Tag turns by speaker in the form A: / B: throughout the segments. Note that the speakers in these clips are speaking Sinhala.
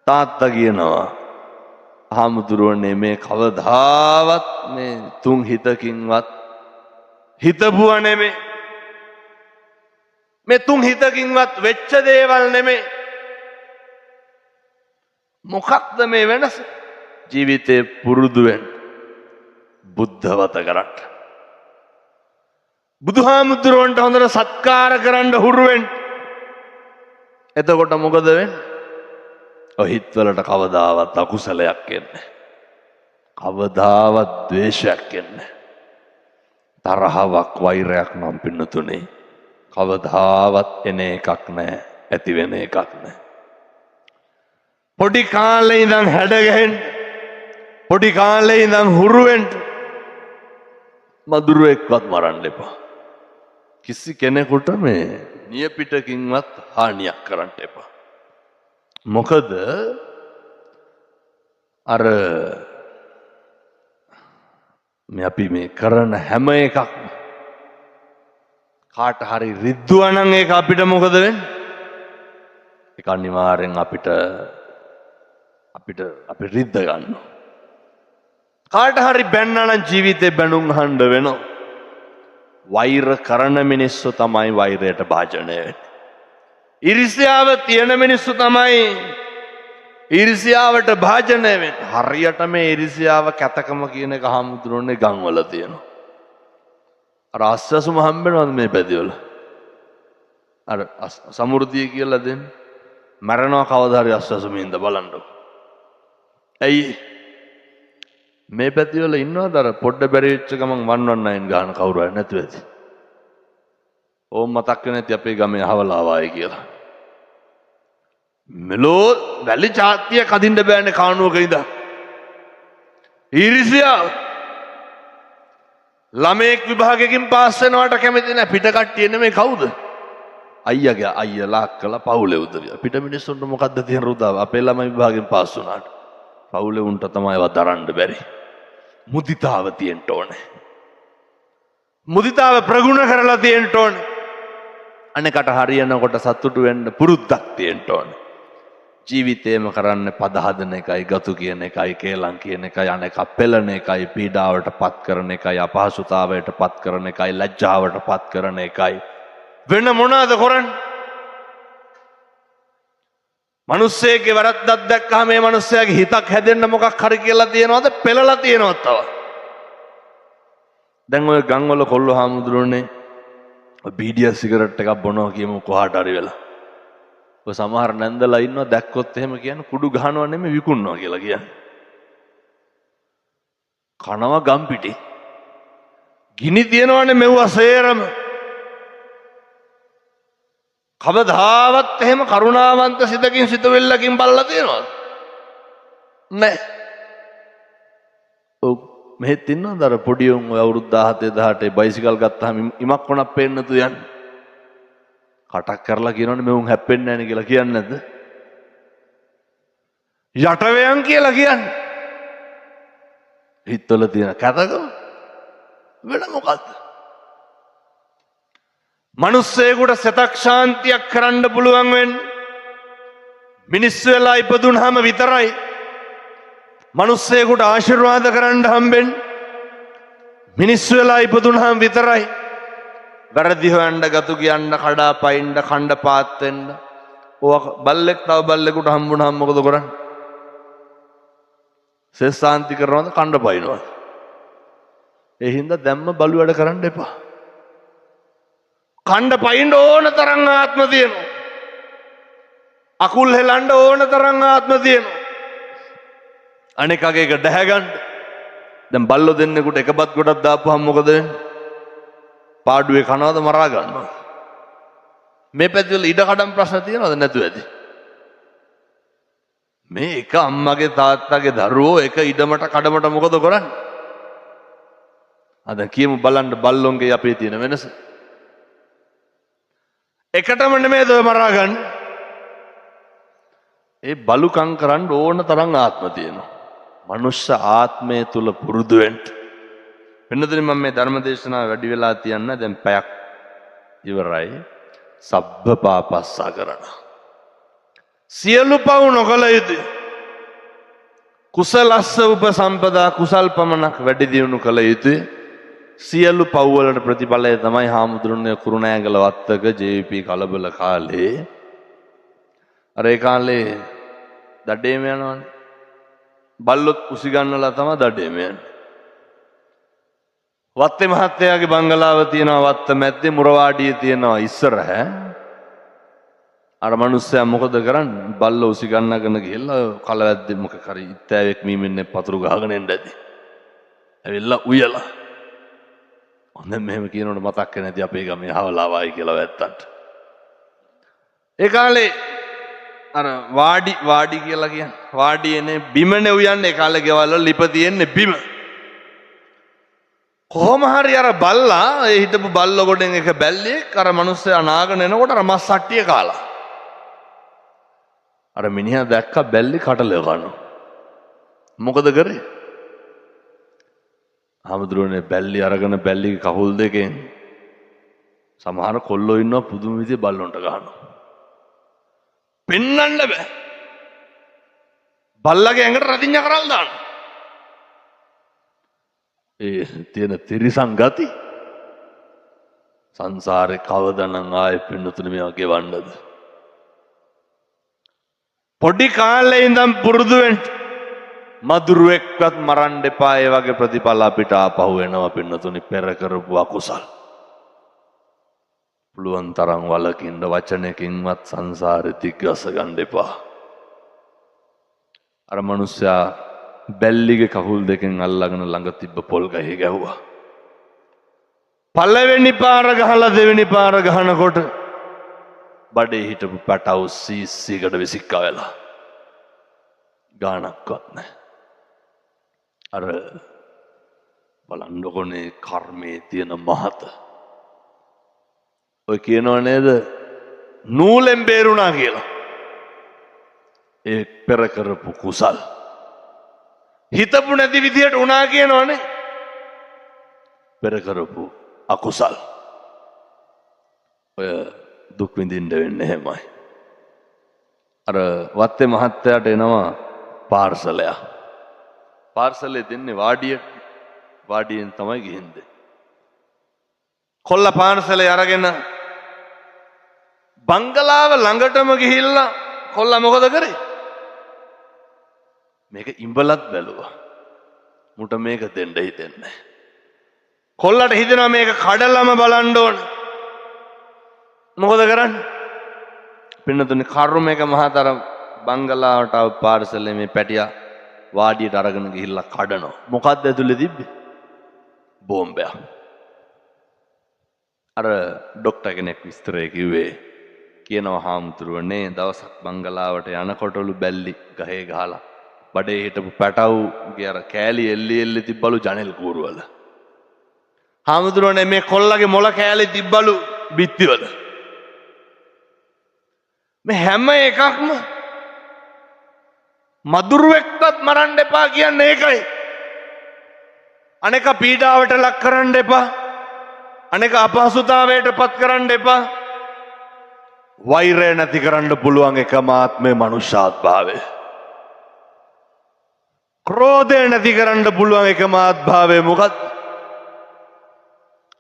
A: තාත්තා කියනවා හාමුදුරුවනේ මේ කවදාවත් මේ තුන් හිතකින්වත් හිතපුව නෙමේ. මේ තුන් හිතකින්වත් වෙච්ච දේවල් නෙමේ. මොකක්ද මේ වෙනස? ජීවිතේ පුරුදු වෙන්න. බුද්ධවත කරන්න. බුදුහාමුදුරුවන්ට හොඳට සත්කාර කරන්න හුරු වෙන්න. එතකොට මොකද වෙන්නේ? ඔය හිතවලට කවදාවත් අකුසලයක් එන්නේ. කවදාවත් ද්වේෂයක් එන්නේ. තරහවක් වෛරයක් නම් පින්නතුනේ කවදාවත් එන එකක් නැහැ. ඇති වෙන එකක් නැහැ. පොඩි කාලේ ඉඳන් හැඩ ගැහෙන්න. පොඩි කාලේ ඉඳන් හුරු වෙන්න. මදුරුවෙක්වත් මරන්න එපා. කිසි කෙනෙකුට මේ නියපිටකින්වත් හානියක් කරන්න එපා. මොකද අර මේ අපි මේ කරන හැම එකක්ම කාට හරි රිද්දුවා නම් ඒක අපිට මොකද වෙන්නේ? ඒක අනිවාර්යෙන් අපිට රිද්ද ගන්නවා. කාට හරි බැන්නා නම් ජීවිතේ බැනුම් අහන්න වෙනවා. වෛර කරන මිනිස්සු තමයි වෛරයට භාජනය වෙන්නේ. ඊර්ෂ්‍යාව තියෙන මිනිස්සු තමයි ඊර්ෂ්‍යාවට භාජනය වෙන්නේ. හරියට මේ ඊර්ෂ්‍යාව කැතකම කියන එක හාමුදුරනේ ගම්වල තියෙනවා. අර අස්සසුම හම්බෙනවද මේ පැතිවල? අර සමෘද්ධිය කියලා දෙන්නේ. මරණව කවදා හරි අස්සසුමින්ද බලන්නකො. ඇයි මේ පැතිවල ඉන්නවද අර පොඩ්ඩ බැරි වෙච්ච ගමන් 119 ගහන කවුරු හරි නැතුව ඇති. ඕම් මතක් වෙන්නේ නැති අපේ ගමේ අහවලා ආවයි කියලා. මෙලෝ වැලි චාත්‍ය කදින්න බෑනේ කානුවක ඉඳන්. ඊර්ෂ්‍යාව. ළමෙක් විභාගයකින් පාස් වෙනවට කැමති නැහැ. පිට කට්ටිය නෙමෙයි කවුද? අයියාගේ අයියලා අක්කලා පවුලේ උදවිය. පිට මිනිස්සුන්ට මොකද්ද තියෙන රුදාව? අපේ ළමයි විභාගයෙන් පාස් වුණාට පවුලේ උන්ට තමයි ඒවා දරන්න බැරි. මුදිතාව තියෙන්න ඕනේ. මුදිතාව ප්‍රගුණ කරලා තියෙන්න ඕනේ. අනකට හරියනකොට සතුටු වෙන්න පුරුද්දක් තියෙන්න ඕනේ. ජීවිතේම කරන්න පද හදන එකයි, ගතු කියන එකයි, කේලම් කියන එකයි, අනේක පෙළන එකයි, පීඩාවට පත් කරන එකයි, අපහසුතාවයට පත් කරන එකයි, ලැජ්ජාවට පත් කරන එකයි. වෙන මොනවාද කරන්නේ? මිනිස්සෙගේ වැරද්දක් දැක්කම මේ මිනිස්සයාගේ හිතක් හැදෙන්න මොකක් හරි කියලා තියනවද? පෙළලා තියනවද තව? දැන් ඔය ගම්වල කොල්ල හාමුදුරනේ බීඩිය සිගරට් එකක් බොනවා කියමු කොහාට හරි වෙලා. ඔය සමහර නැන්දලා ඉන්නවා දැක්කොත් එහෙම කියන්නේ කුඩු ගහනවා නෙමෙයි විකුණනවා කියලා කියන්නේ. කනවා ගම් පිටි. ගිනි තියනවනේ මෙව්වා සේරම. කවදාවත් එහෙම කරුණාවන්ත සිතකින් සිතවිල්ලකින් බලලා තියෙනවද? නැහැ. ඔව් මෙහෙත් ඉන්නවද අර පොඩි උන් ඔය අවුරුදු 17 18 බයිසිකල් ගත්තාම ඉමක් කොනක් පේන්න නැතු යන්නේ. කටක් කරලා කියනවනේ මෙවුන් හැප්පෙන්නේ නැහැ නේ කියලා කියන්නේ නැද්ද? යටවයන් කියලා කියන්නේ. හිතවල තියෙන කැතකම වෙන මොකද්ද? මනුස්සයෙකුට සිතක් ශාන්තියක් කරන්න පුළුවන් වෙන්නේ මිනිස්සු වෙලා ඉපදුනහම විතරයි. මනුස්සයෙකුට ආශිර්වාද කරන්න හම්බෙන්නේ මිනිස්සු වෙලා ඉපදුනහම විතරයි. වැරදි හොයන්න ගතු කියන්න කඩා පයින්න කණ්ඩ පාත් වෙන්න. ඔය බල්ලෙක් තව බල්ලෙකුට හම්බුනහම මොකද කරන්නේ? සෙස්සාන්ති කරනවද කණ්ඩ පයින්නවද? ඒ හින්දා දැම්ම බලු වැඩ කරන්න එපා. කණ්ඩ පයින්න ඕන තරම් ආත්ම තියෙනවා. අකුල් හෙලන්න ඕන තරම් ආත්ම තියෙනවා. අනෙකගේ එක දැහැ ගන්න. දැන් බල්ලෝ දෙන්නෙකුට එකපත් කොටක් දාපුවම මොකද වෙන්නේ? පාඩුවේ කනවද මරා ගන්නවා. මේ පැතිවල ඉඩ කඩම් ප්‍රශ්න තියෙනවද නැතුව ඇති? මේ එක අම්මගේ තාත්තගේ දරුවෝ එක ඉඩමට කඩමට මොකද කරන්නේ? අද කියමු බලන්න බල්ලොන්ගේ අපේ තියෙන වෙනස. එකටම නෙමෙයිද ඔය මරා ගන්න. ඒ බලුකම් කරන්න ඕන තරම් ආත්ම තියෙනවා. මනුෂ්‍ය ආත්මය තුල පුරුදු වෙන්න. වෙනදෙන මම මේ ධර්ම දේශනාව වැඩි වෙලා තියන්න දැන් පැයක් ඉවරයි. සබ්බ පාපස්සා කරන. සියලු පව් නොකළ යුතුය. කුසලස්ස උපසම්පදා කුසල් පමණක් වැඩි දියුණු කළ යුතුය. සියලු පව් වලට ප්‍රතිඵලය තමයි හාමුදුරනේ කුරුණෑගල වත්තක JVP කලබල කාලේ අර ඒ කාලේ දඩේම යනවනේ. බල්ලොත් කුසි ගන්නලා තමයි දඩේම යන්නේ. වත්තේ මහත්තයාගේ බංගලාව තියෙනවා වත්ත මැද්දේ මුරවාඩියේ තියෙනවා ඉස්සරහ. අර මිනිස්සයා මොකද කරන්නේ? බල්ල උසි ගන්නගෙන ගිහලා කලවැද්දේ මොක කරි ඉත්තෑවෙක් මීමින්නේ පතුරු ගහගෙන එන්න ඇති. ඇවිල්ලා උයලා. ඔන්න මෙහෙම කියනකොට මතක් වෙන්නේ නැති අපේ ගමේ හවලාවයි කියලා වැත්තන්ට. ඒ කාලේ අර වාඩි කියලා කියන්නේ වාඩියනේ බිමනේ උයන්නේ. ඒ කාලේ ගෙවල් වල ලිප තියෙන්නේ බිම. කොහොම හරි අර බල්ලා ඒ හිටපු බල්ල ගොඩෙන් එක බැල්ලියෙක් අර මිනිස්සයා නාගෙන එනකොට අර මස් සට්ටිය කාලා. අර මිනිහා දැක්ක බැල්ලි කටල ගන්නවා. මොකද කරේ? හාමුදුරුවනේ බැල්ලි අරගෙන බැල්ලිගේ කකුල් දෙකෙන් සමහර කොල්ලෝ ඉන්නවා පුදුම විදිහේ බල්ලොන්ට ගහනවා. පෙන්නන්න බෑ. බල්ලගේ ඇඟට රදිඤ්ඤා කරල් දානවා. ඒ තියෙන තිරිසන් ගති සංසාරේ කවදානම් ආයෙ පින්නතුනේ මේවා ගෙවන්නද? පොඩි කාලේ ඉඳන් පුරුදු වෙන්න මදුරුවෙක්වත් මරන්න එපා. ඒ වගේ ප්‍රතිඵල අපිට ආපහු වෙනවා පින්නතුනේ පෙර කරපු අකුසල්. පුළුවන් තරම් වලකින්න වචනකින්වත් සංසාරෙ දිග්ගස ගන්න එපා. අර මිනිස්සයා බැල්ලිගේ කකුල් දෙකෙන් අල්ලගෙන ළඟ තිබ්බ පොල් ගහේ ගැහුවා. පළවෙනි පාර ගහලා දෙවෙනි පාර ගහනකොට බඩේ හිටපු පැටව සීසීකට විසික්කා වෙලා. ගානක්වත් නැහැ. අර බලන්නකොනේ කර්මයේ තියෙන මහත. ඔය කියනව නේද නූලෙන් බේරුණා කියලා. ඒ පෙර කරපු කුසල් හිතපු නැති විදියට උනා කියනවනේ. පෙර කරපු අකුසල් ඔය දුක් විඳින්න වෙන්නේ එහෙමයි. අර වත්තේ මහත්තයාට එනවා පාර්සලයක්. පාර්සලේ දෙන්නේ වාඩියෙන් තමයි ගිහින්දේ. කොල්ල පාර්සලේ අරගෙන බංගලාව ළඟටම ගිහිල්ලා කොල්ල මොකද කරේ? මේක ඉඹලත් බැලුවා. මුට මේක දෙන්න හිතෙන්නේ. කොල්ලට හිතෙනවා මේක කඩලම බලන්න ඕන. මොකද කරන්නේ? පින්නතුනේ කර්මයක මහතර බංගලාවට ආව පාර්සලේ මේ පැටියා වාඩියට අරගෙන ගිහිල්ලා කඩනවා. මොකද්ද ඇතුලේ තිබ්බේ? බෝම්බයක්. අර ડોක්ටර් කෙනෙක් විස්තරය කිව්වේ කියනවා හාමුදුරුවනේ දවසක් බංගලාවට යනකොටලු බැල්ලි ගහේ ගහලා බඩේ හිටපු පැටවුගේ අර කෑලි එල්ලි තිබ්බලු ජනෙල් කූරුවල. හාමුදුරුවනේ මේ කොල්ලගේ මොළ කෑලි තිබ්බලු බිත්තිවල. මේ හැම එකක්ම මදුරුවෙක්වත් මරන්න එපා කියන්නේ ඒකයි. අනෙක පීඩාවට ලක් කරන්න එපා. අනෙක අපහසුතාවයට පත් කරන්න එපා. වෛරය නැති කරන්න පුළුවන් එකම ආත්මේ මනුෂ්‍යාත්භාවය. ක්‍රෝධය නැති කරන්න පුළුවන් එකම ආත්භාවය මොකක්ද?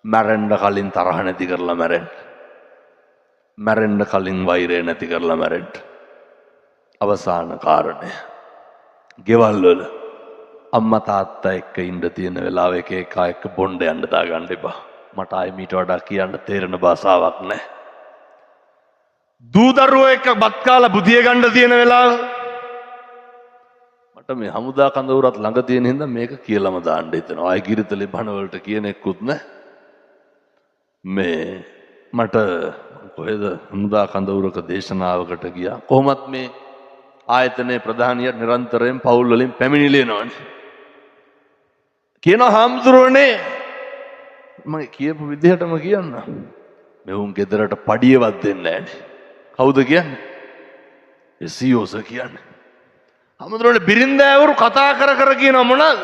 A: මැරෙන්න කලින් තරහ නැති කරලා මැරෙන්න. මැරෙන්න කලින් වෛරය නැති කරලා මැරෙන්න. අවසාන කාරණය. ගෙවල් වල අම්මා තාත්තා එක්ක ඉන්න තියෙන වෙලාව එක එක්ක බොණ්ඩ යන්න දාගන්න එපා. මට ආයි මීට වඩා කියන්න තේරෙන භාෂාවක් නැහැ. දූ දරුවෝ එක්ක බත් කාලා බුදිය ගන්න තියෙන වෙලාව මට මේ හමුදා කඳවුරත් ළඟ තියෙන හින්දා මේක කියලාම දාන්න හිතෙනවා. ආයි ගිරිතලේ බණ වලට කියන එක්කුත් නැහැ. මේ මට කොහෙද හමුදා කඳවුරක දේශනාවකට ගියා. කොහොමත් මේ ආයතනයේ ප්‍රධානිය නිරන්තරයෙන් පවුල් වලින් පැමිණිලි එනවනේ. කියන හාමුදුරුවනේ මම කියපු විදිහටම කියන්න. මෙවුන් ගෙදරට පඩියවත් දෙන්නේ නැහැ. කවුද කියන්නේ? ඒ සීෝස කියන්නේ. හාමුදුරුවනේ බිරින්දෑවරු කතා කර කියන මොනවාද?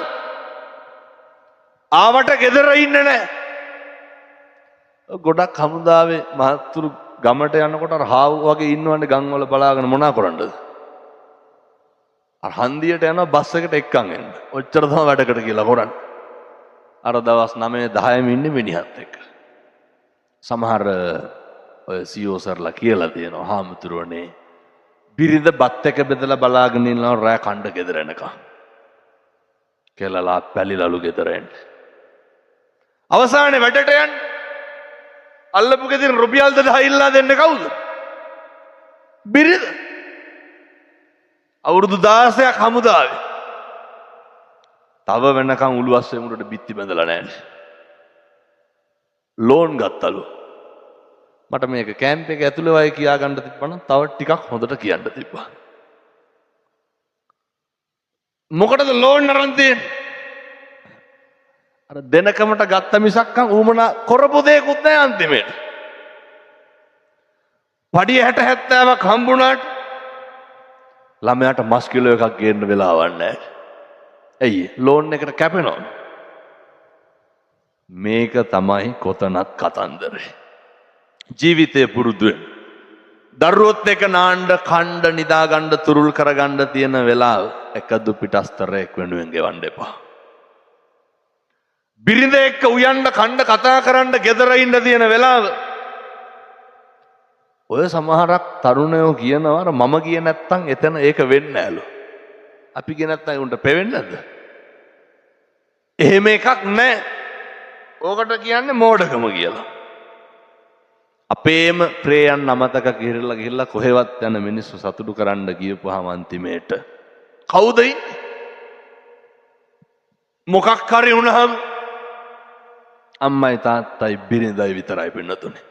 A: ආවට ගෙදර ඉන්නේ නැහැ. ගොඩක් හමුදාවේ මහත්තුරු ගමට යනකොට අර හාවු වගේ ඉන්නවනේ ගම් වල බලාගෙන මොනා කරන්නද? අර හන්දියට යනවා බස් එකට එක්කන් එන්න. ඔච්චර තමයි වැඩකට කියලා කරන්නේ. අර දවස් 9 10 ඉන්නේ මිනිහත් එක්ක. සමහර ඔය සියෝසර්ලා කියලා තියෙනවා හාමුදුරුවනේ බිරිඳ බත් එක බෙදලා බලාගෙන ඉන්නවා රෑ කණ්ඩ ගෙදර එනකම්. කෙලලා පැලිලලු ගෙදර එන්න. අවසානයේ වැඩට යන්න අල්ලපු ගෙදර රුපියල් 1000 ඉල්ලා දෙන්නේ කවුද? බිරිඳ. අවුරුදු 16ක් හමුදාවේ. තව වෙනකන් උළුවස්සේ මුඩට බිත්ති බැඳලා නැහැ. ලෝන් ගත්තලු. මට මේක කැම්ප් එක ඇතුලේ වයි කියා ගන්න තිබ්බනම් තව ටිකක් හොඳට කියන්න තිබ්බා. මොකටද ලෝන් අරන් තියෙන්නේ? අර දෙනකමට ගත්ත මිසක්කම් ඌමනා කරපු දෙයක්වත් නැහැ අන්තිමේට. පඩිය 60 70ක් හම්බුණාට ළමයාට මස් කිලෝ එකක් ගේන්න වෙලාවක් නැහැ. ඇයි ලෝන් එකට කැපෙනවා? මේක තමයි කොතනත් කතන්දරේ. ජීවිතය පුරුදු වෙන. දරුවොත් එක නාන්න කණ්ඩ නිදා ගන්න තුරුල් කරගන්න තියෙන වෙලාව එකදු පිටස්තරයක් වෙනුවෙන් ගෙවන්න එපා. බිරිඳ එක්ක උයන්න කණ්ඩ කතා කරන්න ගෙදර ඉන්න තියෙන වෙලාව ඔය සමහරක් තරුණයෝ කියනවා මම ගියේ නැත්තම් එතන ඒක වෙන්නේ නෑලු. අපි ගියේ නැත්තම් උන්ට පෙවෙන්නේ නැද්ද? එහෙම එකක් නෑ. ඕකට කියන්නේ මෝඩකම කියලා. අපේම ප්‍රේයන් අමතක ගිහිල්ලා කොහෙවත් යන මිනිස්සු සතුටු කරන්න ගියපුවාම අන්තිමේට කවුද මොකක් හරි වුණාම අම්මයි තාත්තයි බිරිඳයි විතරයි පින්නතුනේ.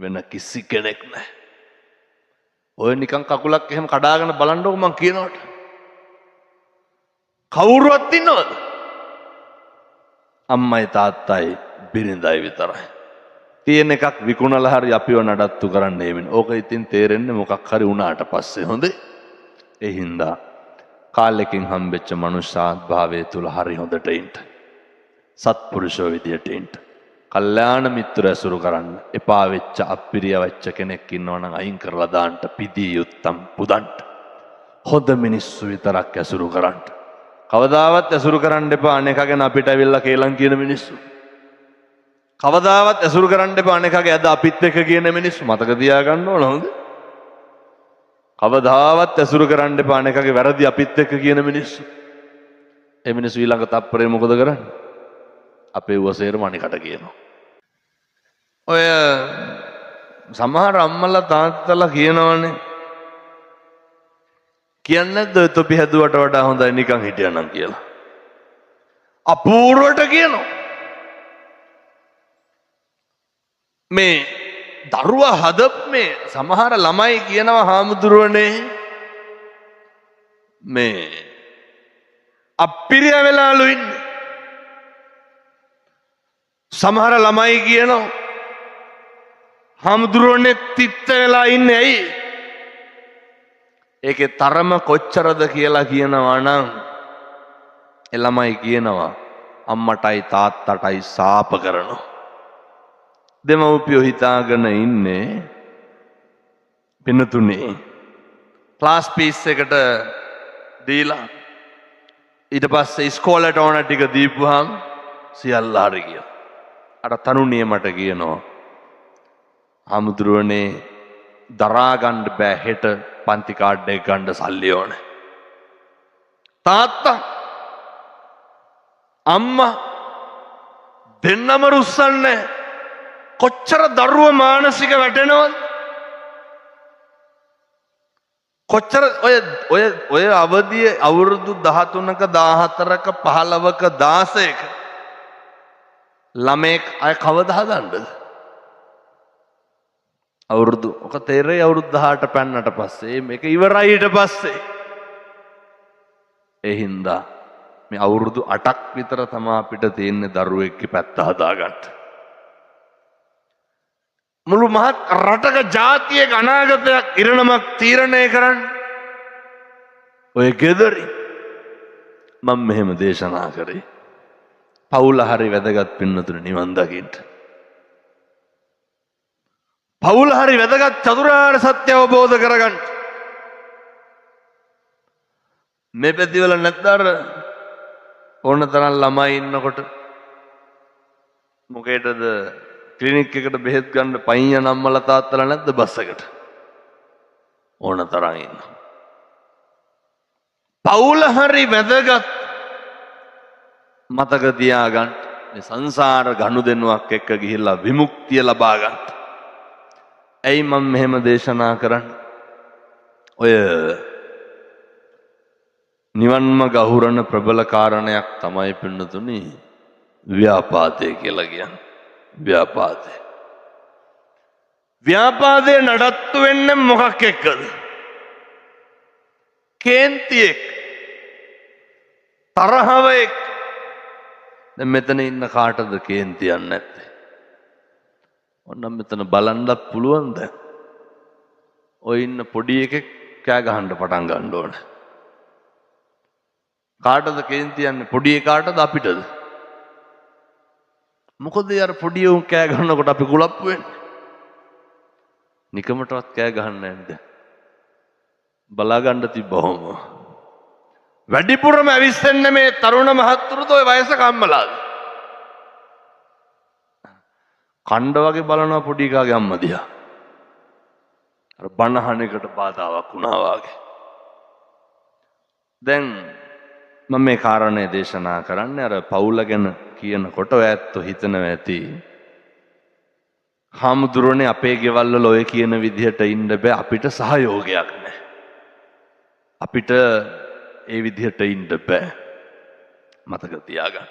A: වෙන කිසි කෙනෙක් නැහැ. ඔය නිකන් කකුලක් එහෙම කඩාගෙන බලන්නකො මං කියනකොට. කවුරුවත් ඉන්නවද? අම්මයි තාත්තයි බිරිඳයි විතරයි. තියෙන එකක් විකුණලා හරි අපිව නඩත්තු කරන්න එමින්. ඕක ඉතින් තේරෙන්නේ මොකක් හරි වුණාට පස්සේ හොඳේ. ඒ හින්දා කාලෙකින් හම්බෙච්ච මනුෂ්‍යාත් භාවය තුල හරි හොඳට ඉන්න. සත්පුරුෂෝ විදියට ඉන්න. කල්යාණ මිත්‍ර ඇසුරු කරන්න. එපා වෙච්ච අප්පිරිය වෙච්ච කෙනෙක් ඉන්නවනම් අයින් කරලා දාන්න පිදී යුත්තම් පුදන්න. හොඳ මිනිස්සු විතරක් ඇසුරු කරන්න. කවදාවත් ඇසුරු කරන්න එපා අනේක ගැන අපිට ඇවිල්ලා කේලම් කියන මිනිස්සු. කවදාවත් ඇසුරු කරන්න එපා අනේකගේ ඇද අපිත් එක්ක කියන මිනිස්සු. මතක තියාගන්න ඕන හොඳ. කවදාවත් ඇසුරු කරන්න එපා අනේකගේ වැරදි අපිත් එක්ක කියන මිනිස්සු. ඒ මිනිස්සු ඊළඟ තප්පරේ මොකද කරන්නේ? අපේ වසේරම අනිකට කියනවා. ඔය සමහර අම්මලා තාත්තලා කියනවනේ කියන්නේ නැද්ද ඔය තොපි හැදුවට වඩා හොඳයි නිකන් හිටියනම් කියලා. අපූර්වට කියනවා. මේ දරුවා හදප් මේ සමහර ළමයි කියනවා හාමුදුරුවනේ මේ අප්පිරිය වෙලාලු ඉන්නේ. සමහර ළමයි කියනවා හාමුදුරුවනේ තිත්ත වෙලා ඉන්නේ ඇයි? ඒකේ තරම කොච්චරද කියලා කියනවා නම් ඒ ළමයි කියනවා අම්මටයි තාත්තටයි සාප කරනවා. දෙමව්පියෝ හිතාගෙන ඉන්නේ පින්නතුනේ ක්ලාස් පීස් එකට දීලා ඊට පස්සේ ඉස්කෝලේට ඕන ටික දීපුවාම සියල්ල හරි ගියා. අර තරුණිය මට කියනවා හාමුදුරුවනේ දරා ගන්න බෑ හෙට පන්ති කාඩ් එක ගන්න සල්ලි ඕනේ. තාත්තා අම්මා දෙන්නම රුස්සන්නේ කොච්චර දරුව මානසික වැටෙනවද? කොච්චර ඔය අවදියේ අවුරුදු 13ක 14ක 15ක 16ක ළමෙක් අය කවදා හදන්නද? අවුරුදු ඔක තේරෙයි අවුරුදු 18 පෙන්නට පස්සේ මේක ඉවරයි ඊට පස්සේ. ඒ හින්දා මේ අවුරුදු 8ක් විතර තමයි අපිට තියෙන්නේ දරුවෙක්ගේ පැත්ත හදාගන්න. මුළු මහත් රටක ජාතියක අනාගතයක් ඉරණමක් තීරණය කරන්න ඔය ගෙදරි මම මෙහෙම දේශනා කරේ. පවුල හරි වැදගත් පින්නතුනේ නිවන් දකින්න. පවුල හරි වැදගත් චතුරාර්ය සත්‍ය අවබෝධ කරගන්න. මේ පැතිවල නැත්තර ඕන තරම් ළමයි ඉන්නකොට මොකේටද ක්ලිනික් එකට බෙහෙත් ගන්න පයින් යන අම්මලා තාත්තලා නැද්ද බස් එකට? ඕන තරම් ඉන්න. පවුල හරි වැදගත් මතක තියාගන්න. මේ සංසාර ගනුදෙනුවක් එක්ක ගිහිල්ලා විමුක්තිය ලබා ගන්න. ඇයි මම මෙහෙම දේශනා කරන්නේ? ඔය නිවන්ම ගහුරන ප්‍රබල කාරණයක් තමයි පින්නතුනි ව්‍යාපාදය කියලා කියන්නේ. ව්‍යාපාදය. ව්‍යාපාදේ නඩත්තු වෙන්නේ මොකක් එක්කද? කේන්තියෙක්, තරහවෙක්. දැන් මෙතන ඉන්න කාටද කේන්තියක් නැත්තේ? ඔන්න මෙතන බලන්නත් පුළුවන් දැන්. ඔය ඉන්න පොඩි එකෙක් කෑ ගහන්න පටන් ගන්න ඕනේ. කාටද කේන්තියන්නේ? පොඩි එකාටද අපිටද? මොකද යාර පොඩි උන් කෑ ගහනකොට අපි කුලප්පු වෙන්නේ. නිකමටවත් කෑ ගහන්නේ නැද්ද? බලා ගන්න තිබ්බොම. වැඩිපුරම ඇවිස්සෙන්නේ මේ තරුණ මහත්තුරුද ඔය වයසක අම්මලාද? කණ්ඩ වගේ බලනවා පොඩි එකාගේ අම්මා දිහා. අර බනහන එකට බාධාවක් වුණා වගේ. දැන් මම මේ කාරණේ දේශනා කරන්නේ අර පවුල ගැන කියනකොට ඔය ඇත්තෝ හිතනවා ඇති හාමුදුරනේ අපේ ගෙවල් වල ඔය කියන විදිහට ඉන්න බෑ, අපිට සහයෝගයක් නැහැ. අපිට ඒ විදිහට ඉන්න බෑ. මතක තියාගන්න.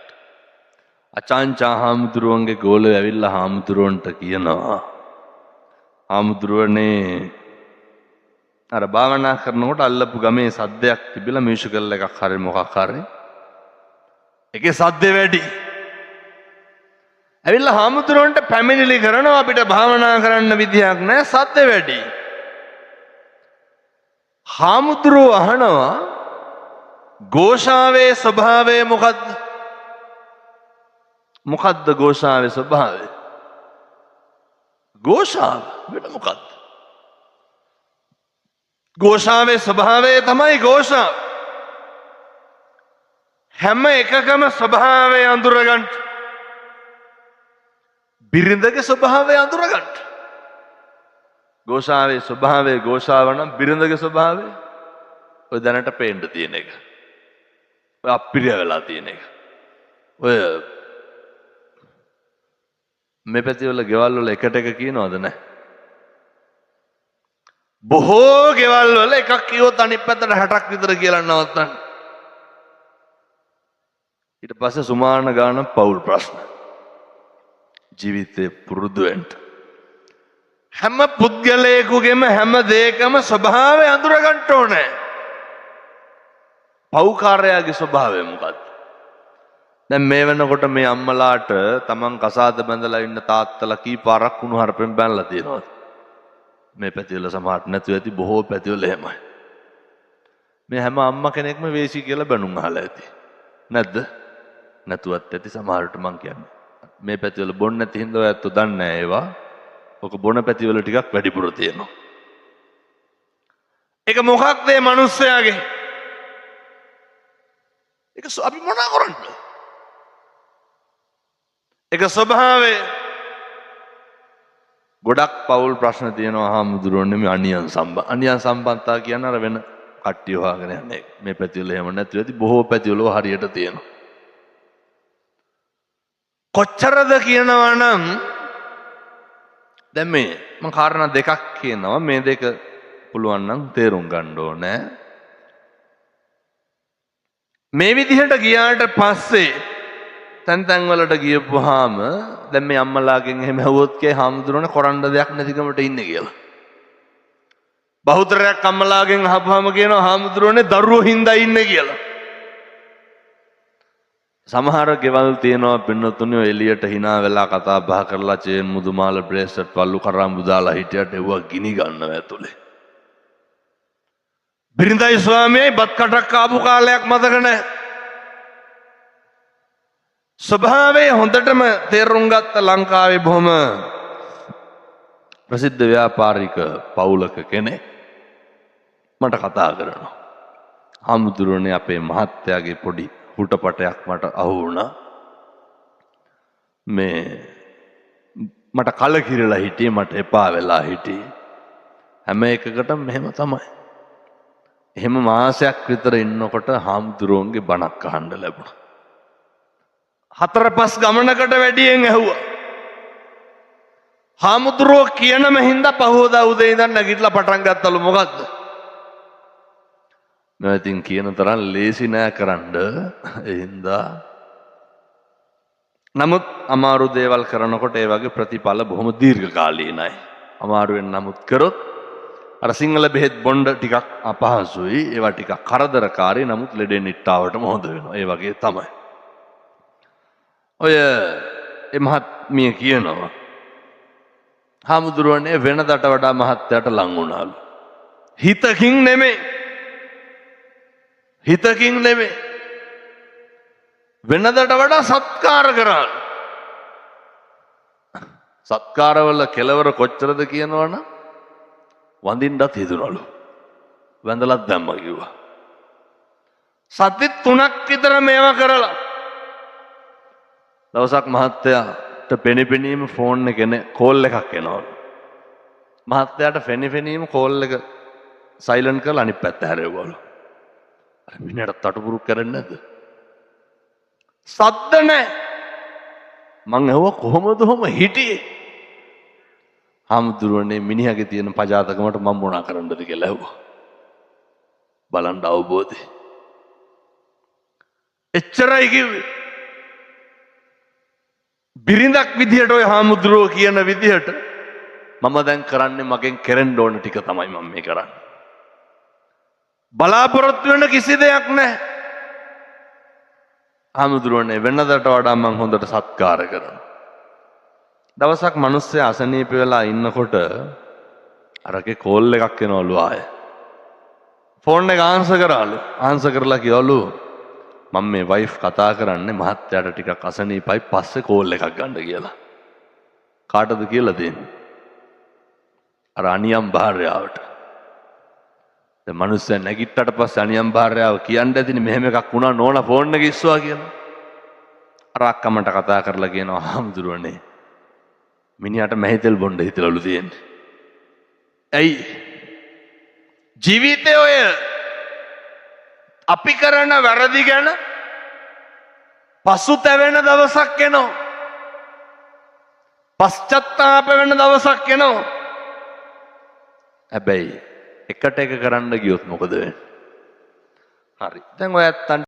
A: අචාන්චා හාමුදුරුවන්ගේ ගෝලෙ ඇවිල්ලා හාමුදුරුවන්ට කියනවා හාමුදුරුවනේ අර භාවනා කරනකොට අල්ලපු ගමේ සද්දයක් තිබිලා මියුසිකල් එකක් හරි මොකක් හරි ඒකේ සද්දේ වැඩි. ඇවිල්ලා හාමුදුරුවන්ට පැමිණිලි කරනවා අපිට භාවනා කරන්න විදියක් නැහැ, සද්දේ වැඩි. හාමුදුරුවෝ අහනවා ഘോഷාවේ ස්වභාවය මොකද්ද? මොකද්ද ഘോഷාවේ ස්වභාවය? ഘോഷාව වෙන මොකද්ද? ഘോഷාවේ ස්වභාවය තමයි ഘോഷාව. හැම එකකම ස්වභාවය අඳුරගන්න. බිරිඳගේ ස්වභාවය අඳුරගන්න. ഘോഷාවේ ස්වභාවය ഘോഷාව නම් බිරිඳගේ ස්වභාවය ඔය දැනට පේන්න තියෙන එක. ඔය අප්‍රිය වෙලා තියෙන එක. ඔය මේ පැතිවල ගෙවල් වල එකට එක කියනවද නැහැ? බොහෝ ගෙවල් වල එකක් කියොත් අනිත් පැත්තට 60ක් විතර කියලා නවත්තන්න. ඊට පස්සේ සුමාන ගාන පෞල් ප්‍රශ්න. ජීවිතේ පුරුදු වෙන්න. හැම පුද්ගලයෙකුගේම හැම දෙයකම ස්වභාවය අඳුර ගන්න ඕනේ. පෞකාරයාගේ ස්වභාවය මොකද්ද? දැන් මේ වෙනකොට මේ අම්මලාට තමන් කසාද බැඳලා ඉන්න තාත්තලා කී පාරක් කුණු හරපෙන් බැනලා තියෙනවද? මේ පැතිවල සමහරට නැතුව ඇති, බොහෝ පැතිවල එහෙමයි. මේ හැම අම්මා කෙනෙක්ම වේසි කියලා බැනුම් අහලා ඇති. නැද්ද? නැතුවත් ඇති සමහරට මං කියන්නේ. මේ පැතිවල බොන්න නැති හින්දා ඔය ඇත්තෝ දන්නේ නැහැ ඒවා. ඔක බොන පැතිවල ටිකක් වැඩිපුර තියෙනවා. ඒක මොකක්ද මේ මිනිස්සයාගේ? ඒක අපි මොනා කරන්නේ? ඒක ස්වභාවය. ගොඩක් පෞල් ප්‍රශ්න තියෙනවා හාමුදුරුවනේ මේ අනියන් සම්බන්ධතා කියන අර වෙන කට්ටිය හොයාගෙන යන්නේ. මේ පැතිවල එහෙම නැතුව ඇති, බොහෝ පැතිවල හරියට තියෙනවා. කොච්චරද කියනවා නම් දැන් මේ මම කාරණා දෙකක් කියනවා. මේ දෙක පුළුවන් නම් තේරුම් ගන්න ඕනේ. මේ විදිහට ගියාට පස්සේ තැන් වලට ගියපුවාම දැන් මේ අම්මලාගෙන් එහෙම ඇහුවොත් කේ හාමුදුරනේ කරන්න දෙයක් නැතිකමට ඉන්නේ කියලා. බහුතරයක් අම්මලාගෙන් අහපුවාම කියනවා හාමුදුරනේ දරුවෝ හින්දා ඉන්නේ කියලා. සමහර ගෙවල් තියෙනවා පින්නතුනේ එළියට hina වෙලා කතා බහ කරලා චේන් මුදුමාල බ්‍රේස්ලට් පල්ලු කරාම්බු දාලා හිටියට ඒවා ගිනි ගන්නවා ඇතුලේ. බිරිඳයි ස්වාමියයි බත් කටක් ආපු කාලයක් මතක නැහැ. ස්වභාවය හොඳටම තේරුම් ගත්ත ලංකාවේ බොහොම ප්‍රසිද්ධ ව්‍යාපාරික පවුලක කෙනෙක් මට කතා කරනවා. හාමුදුරුවනේ අපේ මහත්තයාගේ පොඩි හුටපටයක් මට අහු වුණා. මේ මට කලකිරලා හිටියේ, මට එපා වෙලා හිටියේ. හැම එකකටම මෙහෙම තමයි. එහෙම මාසයක් විතර ඉන්නකොට හාමුදුරුවන්ගේ බණක් අහන්න ලැබුණා. 4-5 ගමනකට වැඩියෙන් ඇහුවා. හාමුදුරුවෝ කියනම හින්දා පහවදා උදේ ඉඳන් නැගිටලා පටන් ගත්තලු. මොකද්ද? මම ඉතින් කියන තරම් ලේසි නෑ කරන්න. ඒ හින්දා නමුත් අමාරු දේවල් කරනකොට ඒ වගේ ප්‍රතිඵල බොහොම දීර්ඝකාලීනයි. අමාරුවෙන් නමුත් කරොත් අර සිංහල බෙහෙත් බොණ්ඩ ටිකක් අපහසුයි. ඒවා ටිකක් කරදරකාරී. නමුත් ලෙඩේ නිට්ටාවටම හොඳ වෙනවා. ඒ වගේ තමයි. ඔය මහත්මිය කියනවා හාමුදුරුවනේ වෙනදට වඩා මහත්තයාට ලං වුණාලු. හිතකින් නෙමෙයි. හිතකින් නෙමෙයි. වෙනදට වඩා සත්කාර කරාලු. සත්කාරවල කෙලවර කොච්චරද කියනවනම් වඳින්නත් හිතුනලු. වැඳලත් දැම්ම කිව්වා. සති 3ක් විතර මේවා කරලා දවසක් මහත්තයාට පෙනිපෙනීම ෆෝන් එකේ කෝල් එකක් එනවලු. මහත්තයාට පෙනිපෙනීම කෝල් එක සයිලන්ට් කරලා අනිත් පැත්ත හැරෙවවලු. අර මිනිහට තටුපුරු කරන්නේ නැද්ද? සද්ද නැහැ. මං ඇහුවා කොහොමද ඔහොම හිටියේ? හාමුදුරුවනේ මිනිහාගේ තියෙන පජාතකමට මම මොනා කරන්නද කියලා ඇහුවා. බලන්න අවබෝධය. එච්චරයි කිව්වේ. බිරිඳක් විදිහට ඔය හාමුදුරුවෝ කියන විදිහට මම දැන් කරන්නේ මගෙන් කෙරෙන්න ඕන ටික තමයි මම මේ කරන්නේ. බලාපොරොත්තු වෙන කිසි දෙයක් නැහැ. හාමුදුරුවනේ වෙනදට වඩා මම හොඳට සත්කාර කරනවා. දවසක් මිනිස්සයා අසනීප වෙලා ඉන්නකොට අරගේ කෝල් එකක් එනවලු ආය. ෆෝන් එක ආන්සර් කරාලු. ආන්සර් කරලා කිව්වලු මම මේ වයිෆ් කතා කරන්නේ මහත්තයාට ටිකක් අසනීපයි පස්සේ කෝල් එකක් ගන්න කියලා. කාටද කියලා දෙන්නේ? අර අනියම් භාර්යාවට. දැන් මිනිස්සයා නැගිට්ටට පස්සේ අනියම් භාර්යාව කියන්න ඇතිනේ මෙහෙම එකක් වුණා නෝනා ෆෝන් එක ඉස්සුවා කියලා. අර අක්කමට කතා කරලා කියනවා හාමුදුරුවනේ මිනිහට මැහිතෙල් බොණ්ඩ හිතලලු තියෙන්නේ. ඇයි? ජීවිතේ ඔය අපි කරන වැරදි ගැන පසුතැවෙන දවසක් එනවා. පශ්චත්තාප වෙන දවසක් එනවා. හැබැයි එකට එක කරන්න ගියොත් මොකද වෙන්නේ? හරි. දැන් ඔය ඇත්තන්